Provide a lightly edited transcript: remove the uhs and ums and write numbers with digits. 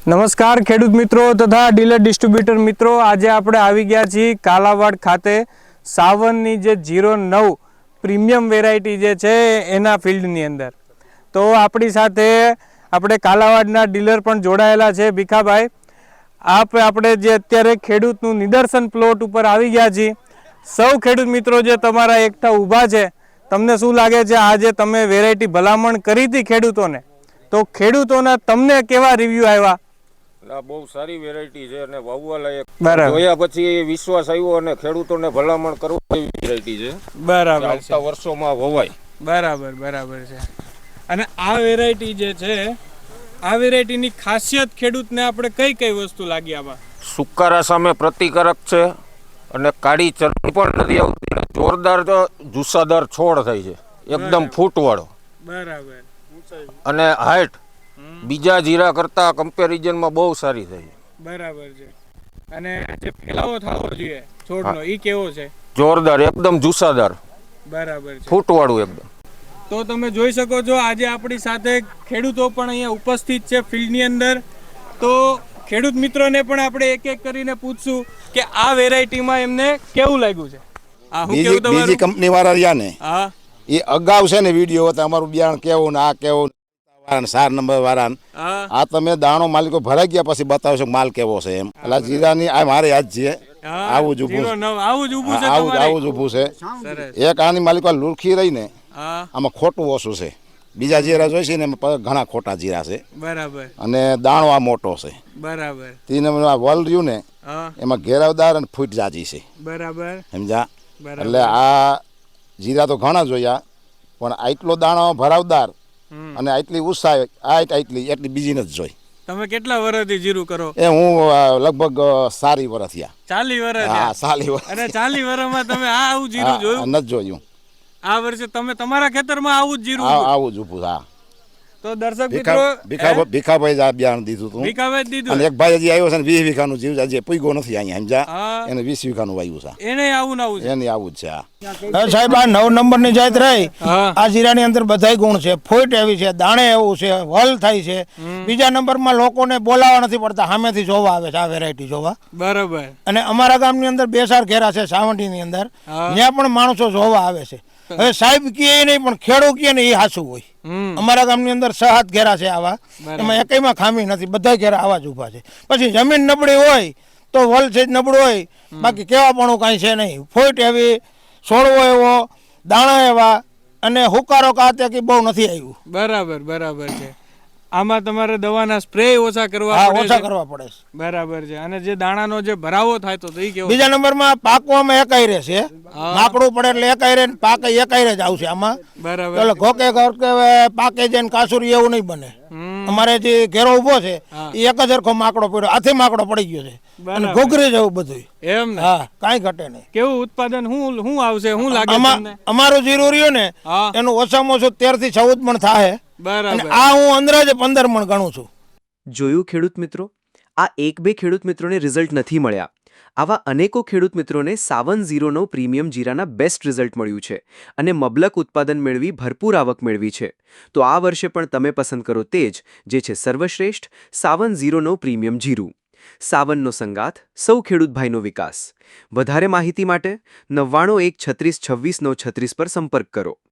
નમસ્કાર ખેડૂત મિત્રો તથા ડીલર ડિસ્ટ્રીબ્યુટર મિત્રો, આજે આપણે આવી ગયા છીએ કાલાવાડ ખાતે સાવનની જે 09 પ્રીમિયમ વેરાયટી જે છે એના ફિલ્ડની અંદર. તો આપણી સાથે આપણે કાલાવાડના ડીલર પણ જોડાયેલા છે. ભીખાભાઈ, આપણે જે અત્યારે ખેડૂતનું નિદર્શન પ્લોટ ઉપર આવી ગયા છીએ. સૌ ખેડૂત મિત્રો જે તમારા એકઠા ઊભા છે, તમને શું લાગે છે આજે તમે વેરાયટી ભલામણ કરી હતી ખેડૂતોને, તો ખેડૂતોના તમને કેવા રિવ્યુ આવ્યા? બહુ સારી વેરાયટી છે અને વાવવા લાયક. જોયા પછી વિશ્વાસ આવ્યો અને ખેડૂતોને ભલામણ કરવા જેવી વેરાયટી છે. બરાબર, આવતા વર્ષોમાં વવાય. બરાબર છે. અને આ વેરાયટી જે છે, આ વેરાયટીની ખાસિયત ખેડૂતને આપણે કઈ વસ્તુ લાગી આમાં? સુકારા સામે પ્રતિકારક છે અને કાળી ચરણી પણ નથી આવતી. જોરદાર જુસ્સાદાર છોડ થાય છે, એકદમ ફૂટવાળો. બરાબર. અને હાઈટ બીજા જીરા કરતા કમ્પેરિઝનમાં બહુ સારી થઈ. બરાબર છે. અને જે ફેલાવો થવો જોઈએ છોડનો, ઈ કેવો છે? જોરદાર, એકદમ જુસ્સાદાર. બરાબર છે. ફૂટવાળું એકદમ. તો તમે જોઈ શકો છો આજે આપણી સાથે ખેડૂતો પણ અહીંયા ઉપસ્થિત છે ફિલ્ડની અંદર. તો ખેડૂત મિત્રોને પણ આપણે એક કરીને પૂછશું કે આ વેરાયટીમાં એમને કેવું લાગ્યું છે. બીજી કંપની વાળા રહ્યા ને, હા, એ અગાઉ છે ને વિડીયો અમારું બિયારણ કેવું ને આ કેવું, 4 નંબર વાળા આ તમે દાણો માલિકો ભરાઈ ગયા પછી બતાવશો માલ કેવો છે એમ. એટલે જીરાની આ મારે યાદ છે, આવું જ ઊભું છે. એક આની માલિકો લુરખી રહી ને, આમાં ખોટું ઓછું છે. બીજા જીરા જોઈશે ને એમાં ઘણા ખોટા જીરા છે. બરાબર. અને દાણો આ મોટો છે. બરાબર. તીન વલ રહ્યું ને એમાં ઘેરાવદાર અને ફૂટ જાજી છે. બરાબર, સમજા? એટલે આ જીરા તો ઘણા જોયા, પણ આટલો દાણો ભરાવદાર અને આટલી ઉત્સાહ એટલી બીજી નથી જોઈ. તમે કેટલા વર્ષથી જીરું કરો? એ હું લગભગ 40 વર્ષ થયા. 40 વર્ષ? હા, 40 વર્ષ. અને 40 વર્ષમાં તમે આવું જીરું જોયું નથી જોયું? આ વર્ષે તમે તમારા ખેતરમાં આવું જ જીરું? આવું જ ઊભું. હા. તો દર્શક મિત્રો, ભીખાભાઈ આ બિયારણ દીધું હતું. ભીખાભાઈ દીધું. અને એક ભાઈ હજી આવ્યો છે ને 20 વીઘાનું જીવ હજી પૂગ્યો નથી અહીંયા, સમજા? એને 20 વીઘાનું વાવ્યું છે. એને આવું જ છે. સાહેબ, આ 9 નંબરની જાત રહી. આ જીરાની અંદર બધાય ગુણ છે. ફોઈટ એવી છે, દાણે એવું છે, વલ થાય છે. બીજા નંબરમાં લોકોને બોલાવા નથી પડતા, સામેથી જોવા આવે છે આ વેરાયટી જોવા. બરાબર. અને અમારા ગામની અંદર 2 4 ઘેરા છે સાવંટીની અંદર, ત્યાં પણ માણસો જોવા આવે છે. હવે સાહેબ કહે નહીં, પણ ખેડૂત કહે ને એ હાચું હોય. અમારા ગામની અંદર 6 7 ઘેરા છે આવા, એમાં એકમાં ખામી નથી, બધા ઘેરા આવા જ ઉભા છે. પછી જમીન નબળી હોય તો વલ છે નબળું હોય, બાકી કેવા પણ કાંઈ છે નહીં. ફોઈટ એવી, છોડવો એવો, દાણા એવા, અને હુકારો કાતે કે બહુ નથી આવ્યું. બરાબર છે. આમાં તમારે દવાના સ્પ્રે ઓછા કરવા પડે. બરાબર છે. અને જે દાણાનો જે ભરાવો થાય તો એ કેવો? બીજા નંબરમાં પાકવામાં એકાઈ રહેશે, માકડું પડે એટલે એકાઈ રહે, પાકે એકાઈ જ આવશે આમાં. બરાબર. એટલે ઘોકે પાકે જઈને કાસુરી એવું નહીં બને. અમારે જે ઘેરો ઉભો છે એ એક જ હરખો માકડો પડ્યો, હાથે માકડો પડી ગયો છે અને ઘોઘરી જવું બધું. એમ ને? હા, કાંઈ ઘટે નહીં. કેવું ઉત્પાદન શું આવશે, શું લાગે તમને? અમારું જીરું રહ્યું ને એનું ઓછામાં ઓછું 13 થી 14 મણ થાય. બરાબર. આ હું અંદાજે 15 મણ ગણું છું. જોયું ખેડૂત મિત્રો, આ 1-2 ખેડૂત મિત્રોને રિઝલ્ટ નથી મળ્યા. આવા અનેકો ખેડૂત મિત્રોને સાવન 09 પ્રીમિયમ જીરાના બેસ્ટ રિઝલ્ટ મળ્યું છે અને મબલક ઉત્પાદન મેળવી ભરપૂર આવક મેળવી છે. તો આ વર્ષે પણ તમે પસંદ કરો તે જ, જે છે સર્વશ્રેષ્ઠ સાવન 09 પ્રીમિયમ જીરું. સાવનનો સંગાથ, સૌ ખેડૂત ભાઈનો વિકાસ. વધારે માહિતી માટે 99 1 36 26 936 પર સંપર્ક કરો.